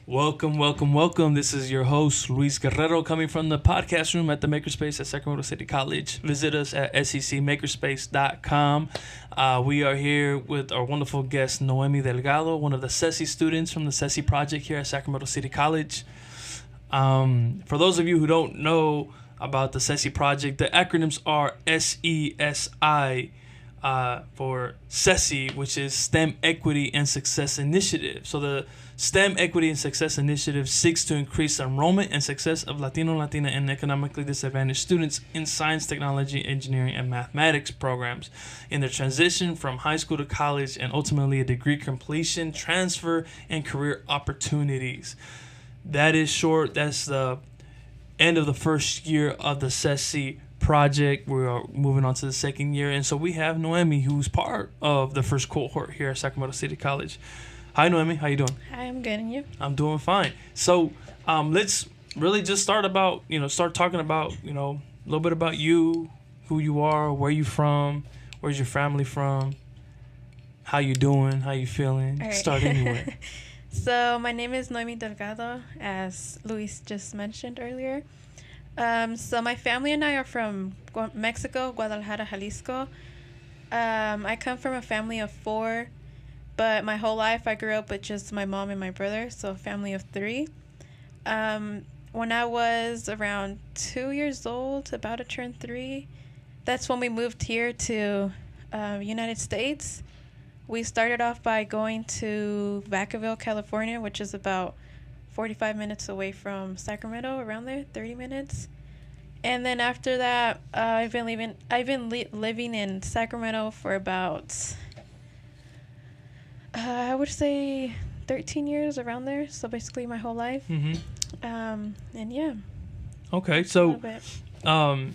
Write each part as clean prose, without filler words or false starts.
Welcome, welcome, welcome. This is your host, Luis Guerrero, coming from the podcast room at the Makerspace at Sacramento City College. Visit us at secmakerspace.com. We are here with our wonderful guest, Noemi Delgado, one of the SESI students from the SESI project here at Sacramento City College. For those of you who don't know about the SESI project, the acronyms are SESI for SESI, which is STEM Equity and Success Initiative. So the STEM Equity and Success Initiative seeks to increase the enrollment and success of Latino, Latina, and economically disadvantaged students in science, technology, engineering, and mathematics programs in their transition from high school to college and ultimately a degree completion, transfer, and career opportunities. That is short. That's the end of the first year of the SESI project. We are moving on to the second year. And so we have Noemi, who's part of the first cohort here at Sacramento City College. Hi, Noemi. How you doing? Hi, I'm good, and you? I'm doing fine. So let's really just start talking about, a little bit about you, who you are, where you from, where's your family from, how you doing, how you feeling. All right. Start anywhere. So my name is Noemi Delgado, as Luis just mentioned earlier. So my family and I are from Mexico, Guadalajara, Jalisco. I come from a family of 4. But my whole life, I grew up with just my mom and my brother, so a family of 3. When I was around 2 years old, about to turn 3, that's when we moved here to United States. We started off by going to Vacaville, California, which is about 45 minutes away from Sacramento, around there, 30 minutes. And then after that, I've been living in Sacramento for about... I would say 13 years, around there. So basically my whole life. Mm-hmm. And yeah. Okay, so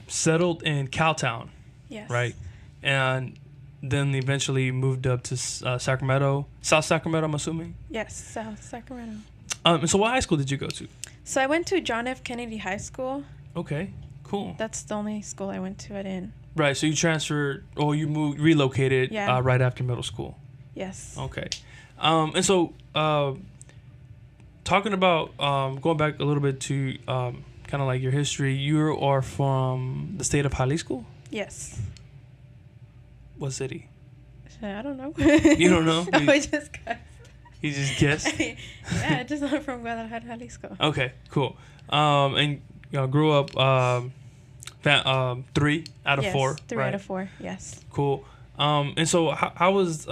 settled in Cowtown. Yes. Right? And then eventually moved up to Sacramento. South Sacramento, I'm assuming? Yes, South Sacramento. And so what high school did you go to? So I went to John F. Kennedy High School. Okay, cool. That's the only school I went to. I didn't. Right, so you transferred, or you relocated right after middle school. Yes. Okay. And so talking about going back a little bit to kind of like your history, you are from the state of Jalisco? Yes. What city? I don't know. You don't know? I just guessed. You just guessed? Yeah, just I'm from Guadalajara, Jalisco. Okay, cool. And grew up 3 out of 4. 3 right? out of 4, yes. Cool. And so how was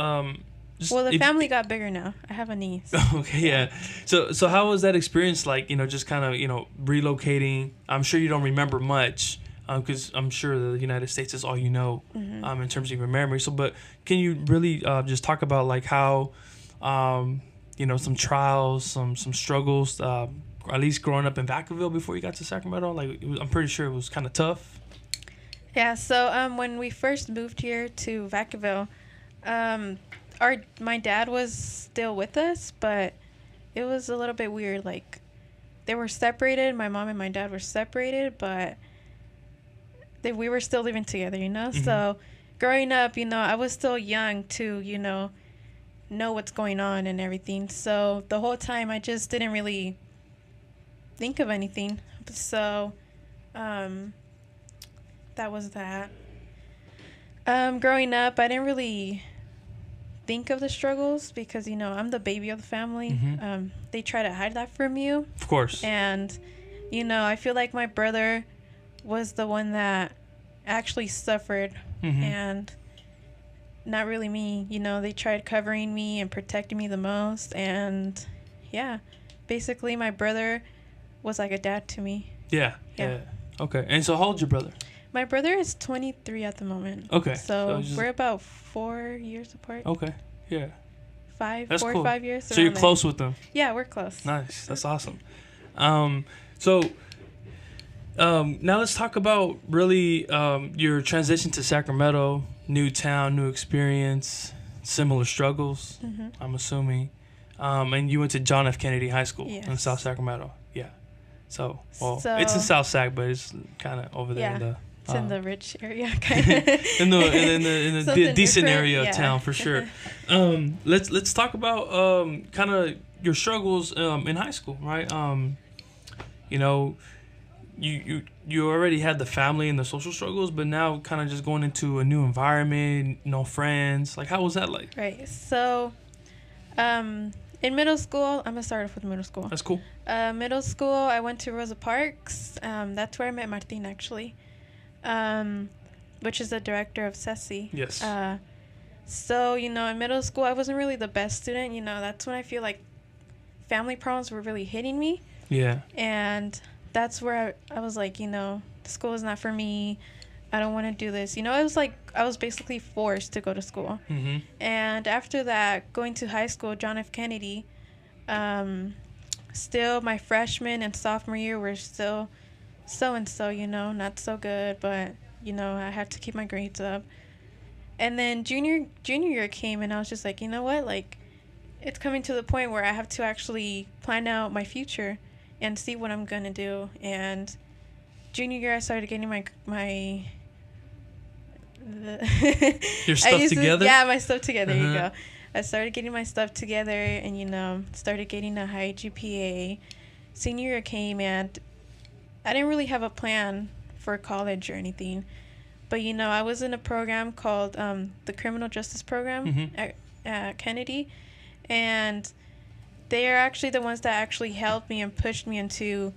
the family got bigger now. I have a niece. Okay, yeah. So how was that experience like, just kind of, relocating? I'm sure you don't remember much because I'm sure the United States is all you know in terms of your memory. So, but can you really just talk about like how, some trials, some struggles, at least growing up in Vacaville before you got to Sacramento? Like, I'm pretty sure it was kind of tough. Yeah, so when we first moved here to Vacaville, my dad was still with us, but it was a little bit weird. Like, they were separated. My mom and my dad were separated, but we were still living together, Mm-hmm. So growing up, I was still young to, know what's going on and everything. So the whole time I just didn't really think of anything. So that was that. Growing up, I didn't really think of the struggles because I'm the baby of the family. Mm-hmm. They try to hide that from you, of course, and I feel like my brother was the one that actually suffered, and not really me. They tried covering me and protecting me the most, and basically my brother was like a dad to me. Yeah. Okay. And so how old's your brother? My brother is 23 at the moment. Okay. So we're about 4 years apart. Okay. Yeah. 4 cool. or 5 years. So you're close with them? Yeah, we're close. Nice. That's awesome. So now let's talk about really your transition to Sacramento, new town, new experience, similar struggles, I'm assuming. And you went to John F. Kennedy High School in South Sacramento. Yeah. So it's in South Sac, but it's kind of over there in the... It's in the rich area, kind of. in the decent area of yeah. town, for sure. Let's talk about kind of your struggles in high school, right? You know, you already had the family and the social struggles, but now kind of just going into a new environment, no friends. Like, how was that like? Right. So, in middle school, I'm gonna start off with middle school. That's cool. Middle school, I went to Rosa Parks. That's where I met Martin, actually, which is the director of SESI. Yes. So, you know, in middle school, I wasn't really the best student. You know, that's when I feel like family problems were really hitting me. Yeah. And that's where I was like, you know, school is not for me. I don't want to do this. You know, it was like I was basically forced to go to school. Mm-hmm. And after that, going to high school, John F. Kennedy, still my freshman and sophomore year were still so-and-so, you know, not so good. But, you know, I had to keep my grades up. And then junior year came, and I was just like, you know what? Like, it's coming to the point where I have to actually plan out my future and see what I'm going to do. And junior year, I started getting your stuff together? My stuff together. There you go. I started getting my stuff together and, you know, started getting a high GPA. Senior year came, and I didn't really have a plan for college or anything. But, you know, I was in a program called the Criminal Justice Program at Kennedy. And they are actually the ones that actually helped me and pushed me into,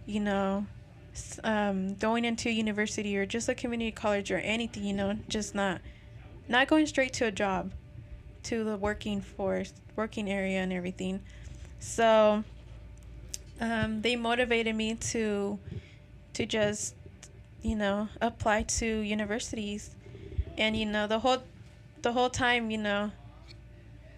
you know, going into university or just a community college or anything, you know, just not going straight to a job, to the working area and everything. So they motivated me to just, you know, apply to universities. And, you know, the whole time, you know,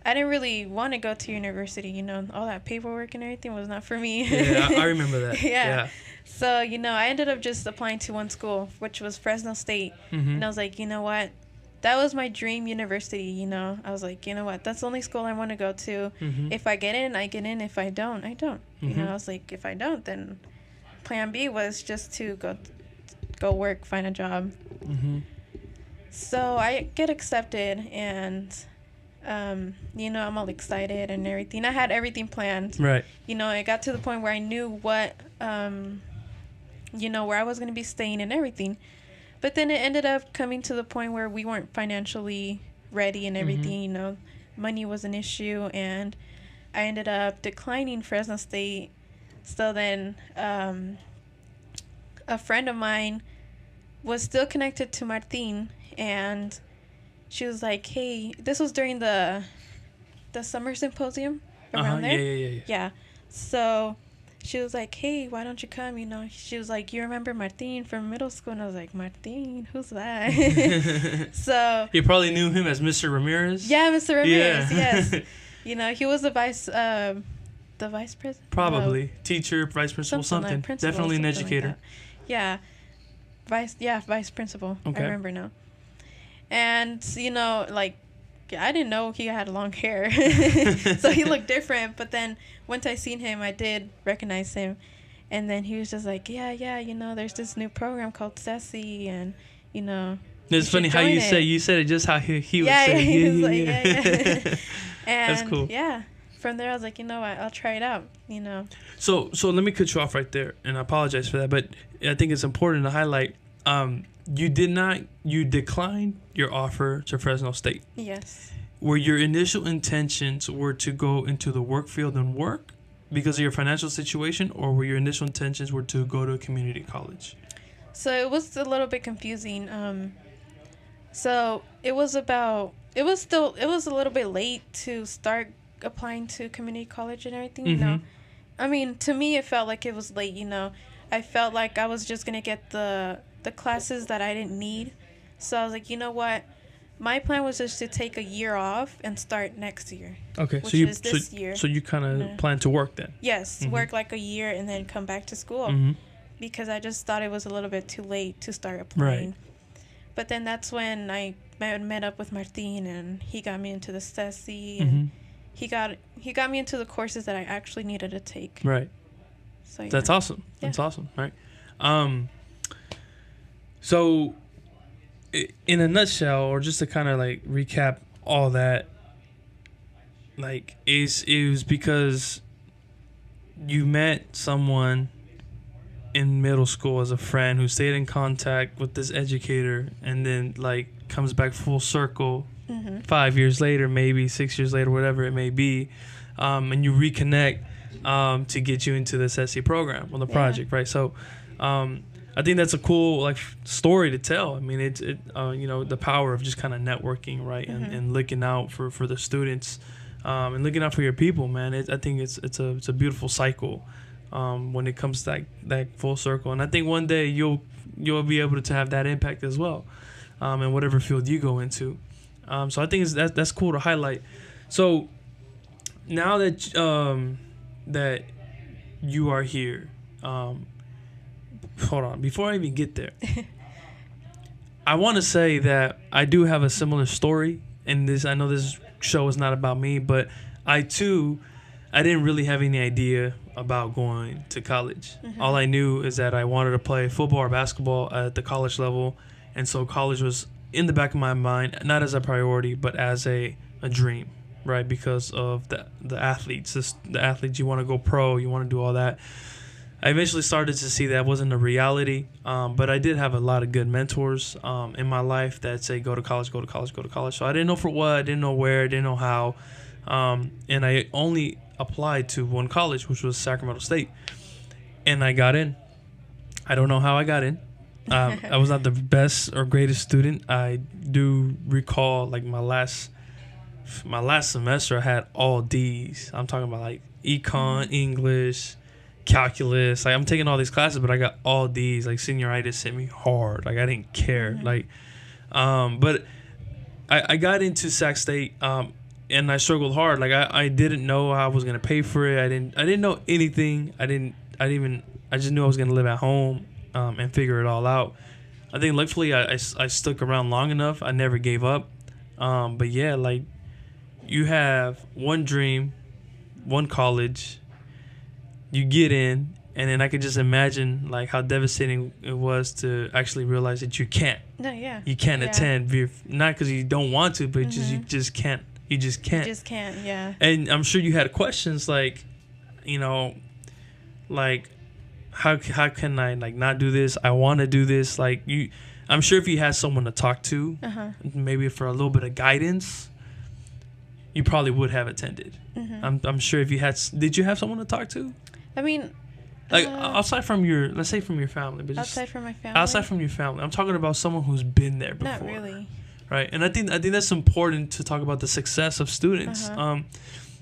I didn't really want to go to university, you know, all that paperwork and everything was not for me. Yeah, I remember that. Yeah. So, you know, I ended up just applying to one school, which was Fresno State. Mm-hmm. And I was like, you know what? That was my dream university, you know. I was like, you know what? That's the only school I want to go to. Mm-hmm. If I get in, I get in. If I don't, I don't. Mm-hmm. You know, I was like, if I don't, then plan B was just to go work, find a job. Mm-hmm. So I get accepted, and you know, I'm all excited and everything. I had everything planned. Right. You know, it got to the point where I knew what, you know, where I was going to be staying and everything. But then it ended up coming to the point where we weren't financially ready and everything. Mm-hmm. You know, money was an issue, and I ended up declining Fresno State. So then a friend of mine was still connected to Martin, and she was like, hey, this was during the summer symposium around there. Yeah. So she was like, hey, why don't you come? You know, she was like, you remember Martin from middle school? And I was like, Martin, who's that? So you probably knew him as Mr. Ramirez. Yeah, Mr. Ramirez. Yeah. Yes. You know, he was the vice president. Probably teacher, vice principal, something. Like principal, definitely an educator. Like yeah. Vice principal. Okay. I remember now. And, you know, like, I didn't know he had long hair. So he looked different. But then once I seen him, I did recognize him. And then he was just like, yeah, you know, there's this new program called SESI. And, you know. It's funny how you said it just how he would say it. He was like, yeah. And, that's cool. Yeah. From there, I was like, you know what? I'll try it out, you know. So let me cut you off right there. And I apologize for that. But I think it's important to highlight. You declined your offer to Fresno State. Yes. Were your initial intentions were to go into the work field and work because of your financial situation, or were your initial intentions were to go to a community college? So it was a little bit confusing. So it was a little bit late to start applying to community college and everything, you know. I mean, to me, it felt like it was late, you know. I felt like I was just going to get the classes that I didn't need. So I was like, you know what? My plan was just to take a year off and start next year. Okay. Which is this year. So you kind of plan to work then? Yes. Work like a year and then come back to school. Because I just thought it was a little bit too late to start applying. Right. But then that's when I met up with Martin, and he got me into the SESI, and he got me into the courses that I actually needed to take. Right. So yeah. That's awesome. Yeah. That's awesome. Right. So, in a nutshell, or just to kind of like recap all that, like it was because you met someone in middle school as a friend who stayed in contact with this educator, and then like comes back full circle 5 years later, maybe 6 years later, whatever it may be, and you reconnect to get you into the SESI program or the project, right? So I think that's a cool like story to tell. I mean, it's you know, the power of just kind of networking, right, and looking out for the students, and looking out for your people, man. I think it's a beautiful cycle when it comes to that full circle, and I think one day you'll be able to have that impact as well, in whatever field you go into. So I think that's cool to highlight. So now that that you are here, hold on, before I even get there, I want to say that I do have a similar story. And I know this show is not about me, but I didn't really have any idea about going to college. All I knew is that I wanted to play football or basketball at the college level, and so college was in the back of my mind, not as a priority, but as a dream, right? Because of the athletes, the athletes, you want to go pro, you want to do all that. I eventually started to see that wasn't a reality, but I did have a lot of good mentors in my life that say, go to college, go to college, go to college. So I didn't know for what, I didn't know where, I didn't know how, and I only applied to one college, which was Sacramento State, and I got in. I don't know how I got in. I was not the best or greatest student. I do recall like my last semester I had all D's. I'm talking about like econ, English, calculus. Like I'm taking all these classes, but I got all D's. Like senioritis hit me hard. Like I didn't care. Like, but I got into Sac State, and I struggled hard. Like I didn't know how I was gonna pay for it. I didn't know anything. I just knew I was gonna live at home, and figure it all out. I think luckily I stuck around long enough. I never gave up. But yeah, like you have one dream, one college. You get in, and then I could just imagine like how devastating it was to actually realize that you can't. No, yeah. You can't attend, not because you don't want to, but you just can't. You just can't. You just can't, yeah. And I'm sure you had questions like, you know, like how can I like not do this? I want to do this. Like I'm sure if you had someone to talk to, maybe for a little bit of guidance, you probably would have attended. I'm sure if you had. Did you have someone to talk to? I mean, like outside from let's say from your family, but outside from my family. Outside from your family, I'm talking about someone who's been there before. Not really. Right, and I think that's important to talk about the success of students.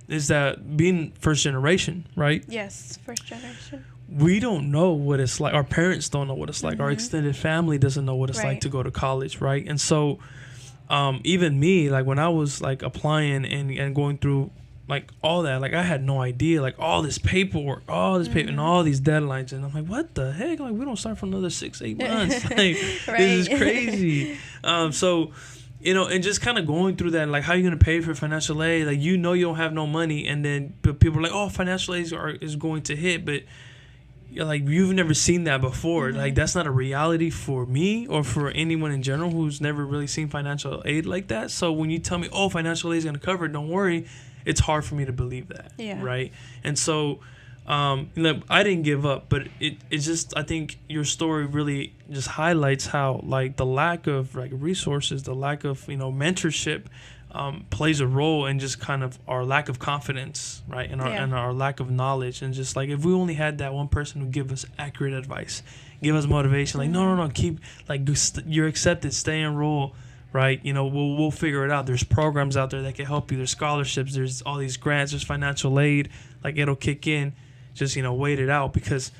Is that being first generation, right? Yes, first generation. We don't know what it's like. Our parents don't know what it's like. Our extended family doesn't know what it's like to go to college, right? And so, even me, like when I was like applying and going through like all that, like I had no idea, like all this paperwork, and all these deadlines, and I'm like, what the heck? Like we don't start for another 6-8 months. Like this is crazy. So, you know, and just kind of going through that, like how you gonna pay for financial aid? Like you don't have no money, and then but people are like, oh, financial aid is going to hit, but you're like you've never seen that before. Like that's not a reality for me or for anyone in general who's never really seen financial aid like that. So when you tell me, oh, financial aid is gonna cover it, don't worry. It's hard for me to believe that, right? And so, I didn't give up, but it's just, I think your story really just highlights how, like, the lack of, like, resources, the lack of, you know, mentorship plays a role in just kind of our lack of confidence, right? And our lack of knowledge. And just, like, if we only had that one person who give us accurate advice, give us motivation, like, no, keep, like, you're accepted, stay enrolled. Right, you know, we'll figure it out. There's programs out there that can help you. There's scholarships. There's all these grants. There's financial aid. Like it'll kick in. Just, you know, wait it out because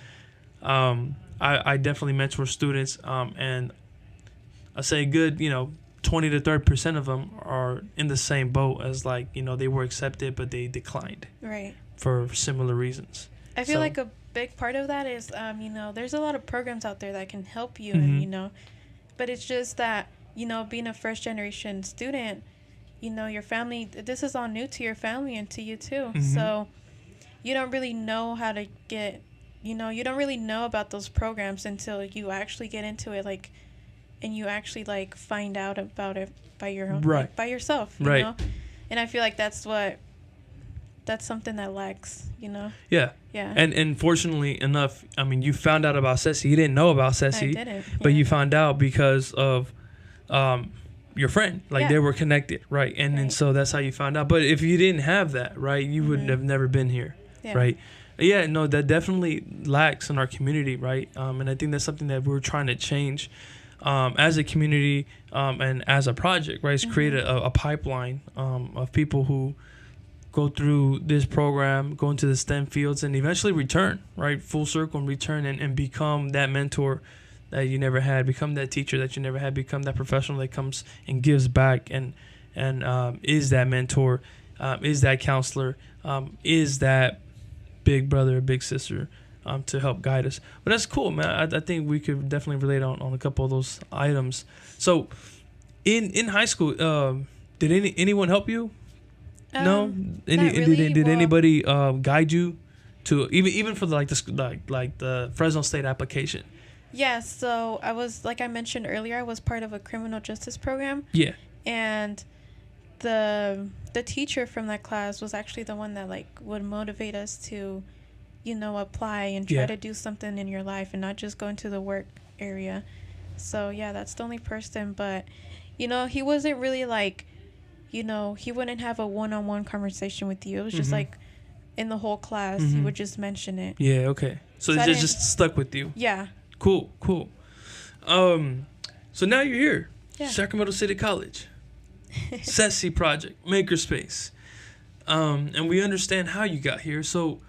I definitely mentor students, and I say good, you know, 20 to 30% of them are in the same boat as like, you know, they were accepted but they declined. Right. For similar reasons. I feel like a big part of that is, you know, there's a lot of programs out there that can help you, and you know, but it's just that. You know, being a first generation student, you know, your family, this is all new to your family and to you too. So you don't really know how to get, you know, you don't really know about those programs until you actually get into it, like, and you actually like find out about it by your own, like, by yourself, you know? And I feel like that's what that's something that lacks, you know. Yeah. Yeah. And fortunately enough, I mean, you found out about SESI. You didn't know about SESI. I didn't. But yeah. you found out because of your friend. Like, Yeah. they were connected, right? And Right. so that's how you found out. But if you didn't have that, right, you would have never been here, right? Yeah, no, that definitely lacks in our community, right? And I think that's something that we're trying to change as a community and as a project, right? Is create a pipeline of people who go through this program, go into the STEM fields, and eventually return, right? Full circle and return and become that mentor that you never had, become that teacher that you never had, become that professional that comes and gives back and is that mentor, is that counselor, is that big brother, big sister to help guide us. But that's cool, man. I think we could definitely relate on a couple of those items. So in high school, did anyone help you? No? Not really. Did anybody guide you to even for the Fresno State application? Yeah, so I was, like I mentioned earlier, I was part of a criminal justice program. Yeah. And the teacher from that class was actually the one that like would motivate us to, you know, apply and try to do something in your life and not just go into the work area. So yeah, that's the only person. But, you know, he wasn't really like, you know, he wouldn't have a one-on-one conversation with you. It was just like in the whole class, he would just mention it. Yeah, okay. So it just stuck with you. Yeah. Cool. So now you're here. Yeah. Sacramento City College. SESI project, Makerspace. And we understand how you got here. So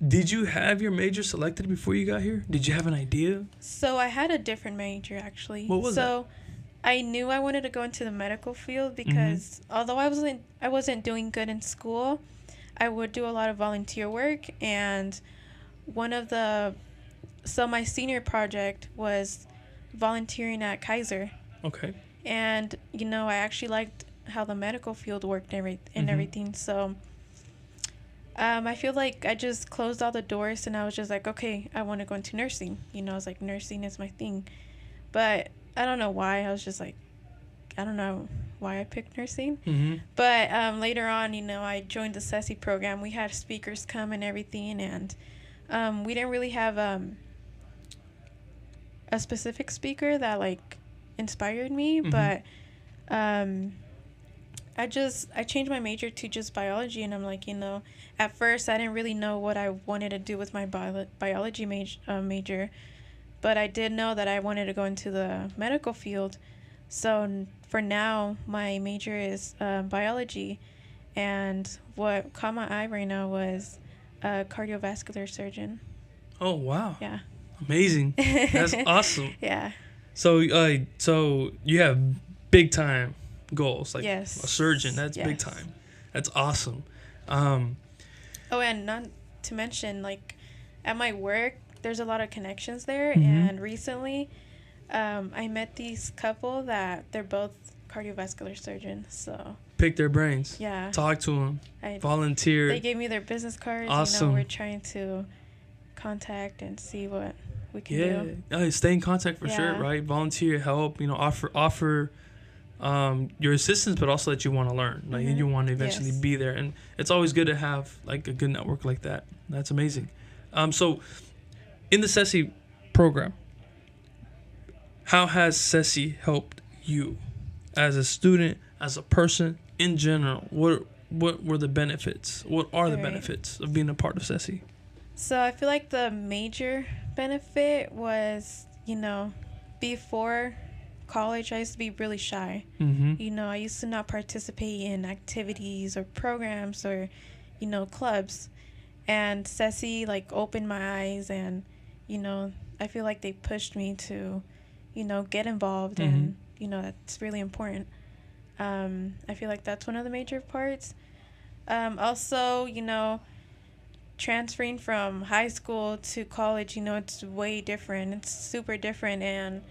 did you have your major selected before you got here? Did you have an idea? So I had a different major, actually. What was that? I knew I wanted to go into the medical field because although I wasn't doing good in school, I would do a lot of volunteer work, and so my senior project was volunteering at Kaiser. Okay. And, you know, I actually liked how the medical field worked and everything. So I feel like I just closed all the doors and I was just like, okay, I want to go into nursing. You know, I was like, nursing is my thing. But I don't know why. I was just like, I don't know why I picked nursing. But later on, you know, I joined the SESI program. We had speakers come and everything. And we didn't really have a specific speaker that, like, inspired me. But I changed my major to just biology. And I'm like, you know, at first I didn't really know what I wanted to do with my biology major. But I did know that I wanted to go into the medical field. So for now, my major is biology. And what caught my eye right now was a cardiovascular surgeon. Oh, wow. Yeah. Amazing. That's awesome. Yeah. So you have big time goals, like yes. a surgeon. That's big time. That's awesome. Oh, and not to mention, like, at my work, there's a lot of connections there. And recently, I met these couple that they're both cardiovascular surgeons. So pick their brains. Yeah. Talk to them. Volunteer. They gave me their business cards. Awesome. You know, we're trying to contact and see what we can do. Stay in contact for sure, right? Volunteer, help, you know, offer your assistance, but also that you want to learn, like you want to eventually be there. And it's always good to have like a good network like that. That's amazing. So in the SESI program, how has SESI helped you as a student, as a person in general? What were the benefits? What are the benefits of being a part of SESI? So I feel like the major benefit was, you know, before college, I used to be really shy. You know, I used to not participate in activities or programs or, you know, clubs. And SESI, like, opened my eyes and, you know, I feel like they pushed me to, you know, get involved. And, you know, that's really important. I feel like that's one of the major parts. Also, you know, transferring from high school to college, you know, it's way different. It's super different. And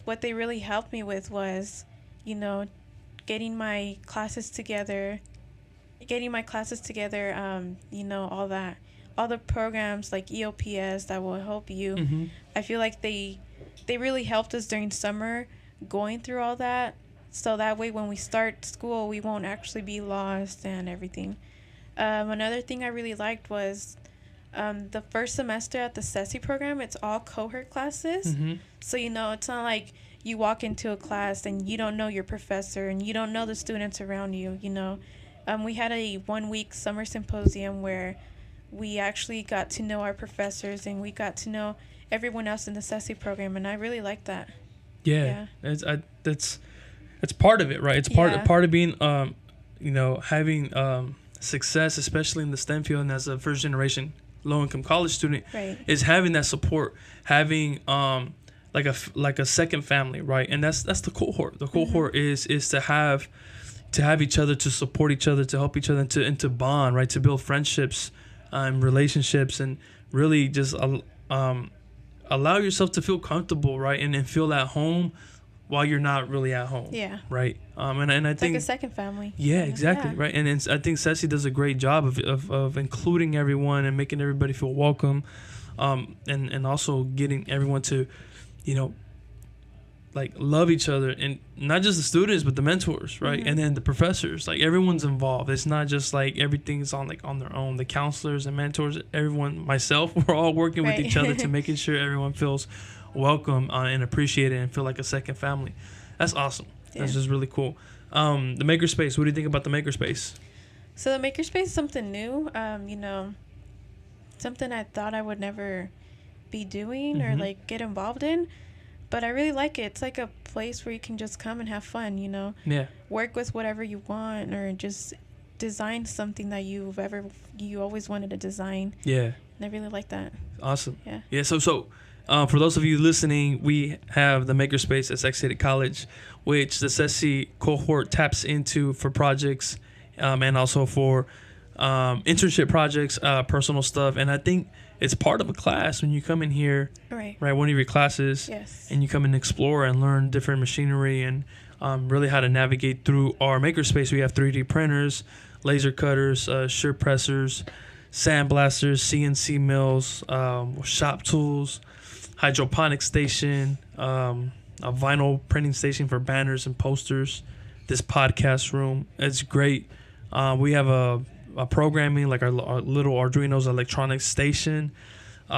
what they really helped me with was, you know, getting my classes together, you know, all the programs like EOPS that will help you. I feel like they really helped us during summer going through all that. So that way when we start school, we won't actually be lost and everything. Another thing I really liked was the first semester at the SESI program. It's all cohort classes. Mm-hmm. So, it's not like you walk into a class and you don't know your professor and you don't know the students around you, We had a 1-week summer symposium where we actually got to know our professors and we got to know everyone else in the SESI program, and I really liked that. Yeah. That's part of it, right? It's part of being, having success, especially in the STEM field, and as a first generation low income college student, right, is having that support, having like a second family, right? And that's the cohort. The cohort is to have each other, to support each other, to help each other, and to bond, right? To build friendships and relationships, and really just allow yourself to feel comfortable, right? And feel at home while you're not really at home. Yeah. Right. And I think like a second family. Yeah, exactly. Yeah. Right. And I think SESI does a great job of including everyone and making everybody feel welcome, and also getting everyone to, like, love each other, and not just the students but the mentors, right? And then the professors. Like, everyone's involved. It's not just like everything's on their own. The counselors and mentors, everyone, myself, we're all working with each other to making sure everyone feels welcome and appreciated and feel like a second family. That's awesome. Yeah. That's just really cool. The makerspace. What do you think about the makerspace? So the makerspace is something new. Something I thought I would never be doing or like get involved in. But I really like it. It's like a place where you can just come and have fun, Yeah. Work with whatever you want, or just design something that you always wanted to design. Yeah. And I really like that. Awesome. Yeah. Yeah. So for those of you listening, we have the makerspace at Sacramento City College, which the SESI cohort taps into for projects, and also for internship projects, personal stuff. And I think it's part of a class when you come in here, right? One of your classes, yes. And you come and explore and learn different machinery and really how to navigate through our makerspace. We have 3D printers, laser cutters, shirt pressers, sandblasters, CNC mills, shop tools, hydroponic station, a vinyl printing station for banners and posters, this podcast room. It's great. We have a programming, like our little Arduino's electronics station,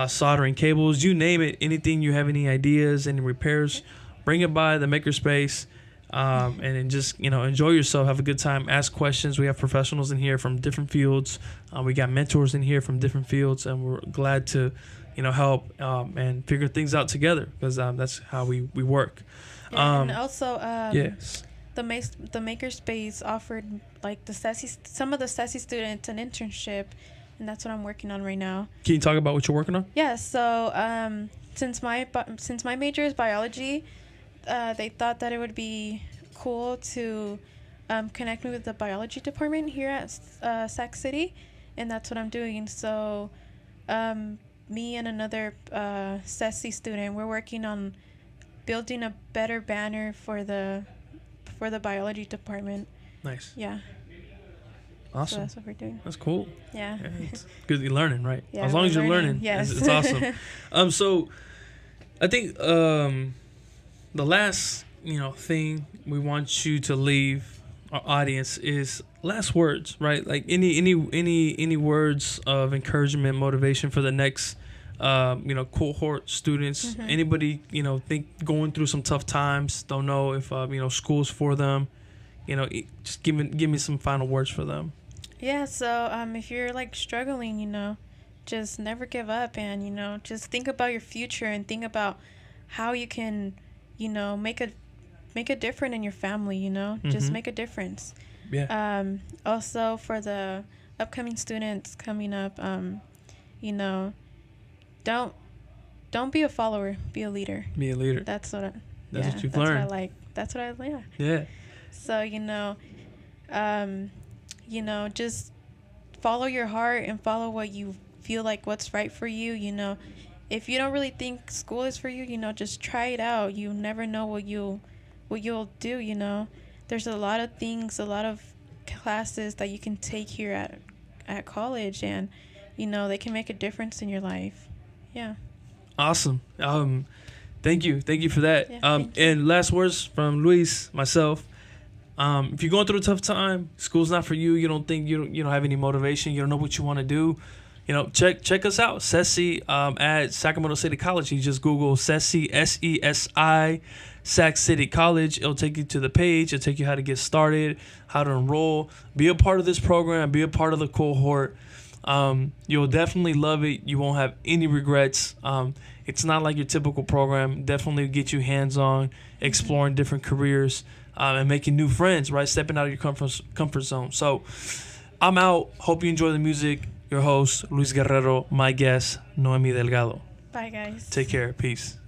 soldering cables, you name it. Anything you have, any ideas, any repairs, bring it by the makerspace, and then just enjoy yourself, have a good time, ask questions. We have professionals in here from different fields. We got mentors in here from different fields, and we're glad to help and figure things out together, because that's how we work. And also yes. The makerspace offered like some of the SESI students an internship, and that's what I'm working on right now. Can you talk about what you're working on? Yeah. So since my major is biology, they thought that it would be cool to connect me with the biology department here at Sac City, and that's what I'm doing. So me and another SESI student, we're working on building a better banner for the biology department. Nice. Yeah. Awesome. So that's what we're doing. That's cool. Yeah. It's good you're learning, right? Yeah, as long as you're learning. Yes. It's awesome. So I think the last thing we want you to leave our audience is last words, right? Like any words of encouragement, motivation for the next cohort students. Anybody think going through some tough times, don't know if school's for them, just give me some final words for them. Yeah, so if you're like struggling, just never give up, and just think about your future and think about how you can make a difference in your family, just make a difference. Yeah. Also for the upcoming students coming up, don't be a follower, be a leader. Be a leader. That's what what you've learned. What I like. That's what I like. Yeah. So just follow your heart and follow what you feel like what's right for you. If you don't really think school is for you, just try it out. You never know what you'll do. There's a lot of things, a lot of classes that you can take here at college, and they can make a difference in your life. Yeah. Awesome. Thank you for that. Yeah, and last words from Luis, myself. If you're going through a tough time, school's not for you. You don't think you don't have any motivation. You don't know what you want to do. Check us out, SESI, at Sacramento City College. You just Google SESI, SESI, Sac City College. It'll take you to the page. It'll take you how to get started, how to enroll, be a part of this program, be a part of the cohort. You'll definitely love it. You won't have any regrets. It's not like your typical program. Definitely get you hands-on, exploring different careers, and making new friends, right? Stepping out of your comfort zone. So I'm out. Hope you enjoy the music. Your host, Luis Guerrero. My guest, Noemi Delgado. Bye, guys. Take care. Peace.